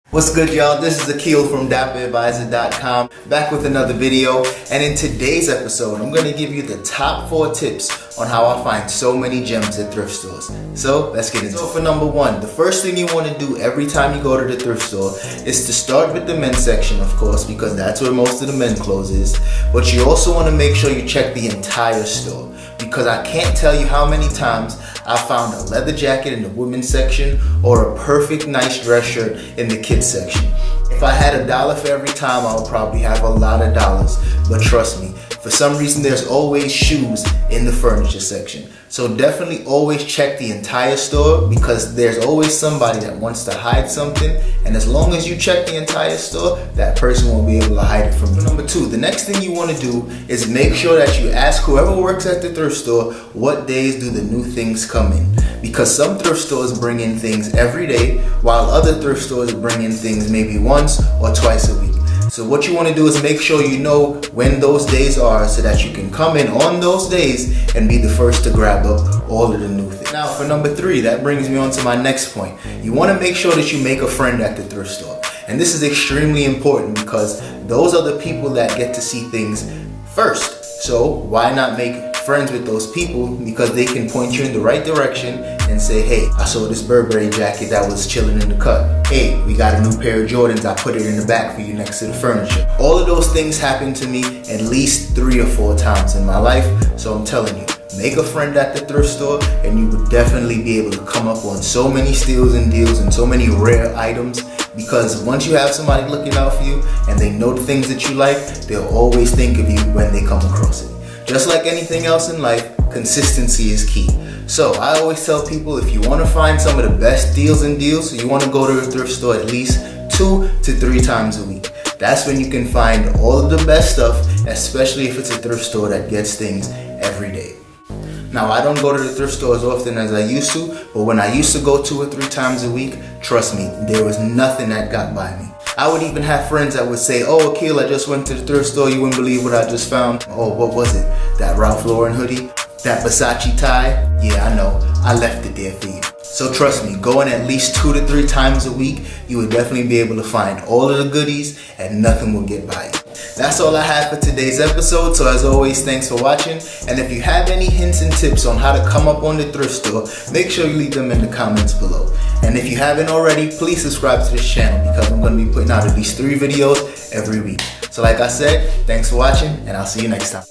What's good, y'all? This is Akil from DapperAdvisor.com, back with another video. And in today's episode, I'm going to give you the top 4 tips on how I find so many gems at thrift stores. So let's get into it. So for number 1, the first thing you want to do every time you go to the thrift store is to start with the men's section, of course, because that's where most of the men's clothes is. But you also want to make sure you check the entire store, because I can't tell you how many times I found a leather jacket in the women's section or a perfect nice dress shirt in the kids section. If I had $1 for every time, I would probably have a lot of dollars. But trust me, for some reason there's always shoes in the furniture section. So definitely always check the entire store, because there's always somebody that wants to hide something, and as long as you check the entire store, that person won't be able to hide it from you. Number 2, the next thing you want to do is make sure that you ask whoever works at the thrift store what days do the new things come in, because some thrift stores bring in things every day while other thrift stores bring in things maybe once or twice a week. So what you want to do is make sure you know when those days are, so that you can come in on those days and be the first to grab up all of the new things. Now for number 3, that brings me on to my next point. You want to make sure that you make a friend at the thrift store. And this is extremely important, because those are the people that get to see things first. So why not make friends with those people, because they can point you in the right direction and say, hey, I saw this Burberry jacket that was chilling in the cut. Hey, we got a new pair of Jordans, I put it in the back for you next to the furniture. All of those things happened to me at least 3 or 4 times in my life. So I'm telling you, make a friend at the thrift store and you would definitely be able to come up on so many steals and deals and so many rare items. Because once you have somebody looking out for you and they know the things that you like, they'll always think of you when they come across it. Just like anything else in life, consistency is key. So I always tell people, if you want to find some of the best deals and deals, you want to go to a thrift store at least 2 to 3 times a week. That's when you can find all of the best stuff, especially if it's a thrift store that gets things every day. Now, I don't go to the thrift store as often as I used to, but when I used to go 2 or 3 times a week, trust me, there was nothing that got by me. I would even have friends that would say, oh, Akil, I just went to the thrift store, you wouldn't believe what I just found. Oh, what was it? That Ralph Lauren hoodie? That Versace tie? Yeah, I know, I left it there for you. So trust me, going at least 2 to 3 times a week, you would definitely be able to find all of the goodies and nothing will get by you. That's all I have for today's episode, so as always, thanks for watching. And if you have any hints and tips on how to come up on the thrift store, make sure you leave them in the comments below. And if you haven't already, please subscribe to this channel, because I'm going to be putting out at least 3 videos every week. So like I said, thanks for watching, and I'll see you next time.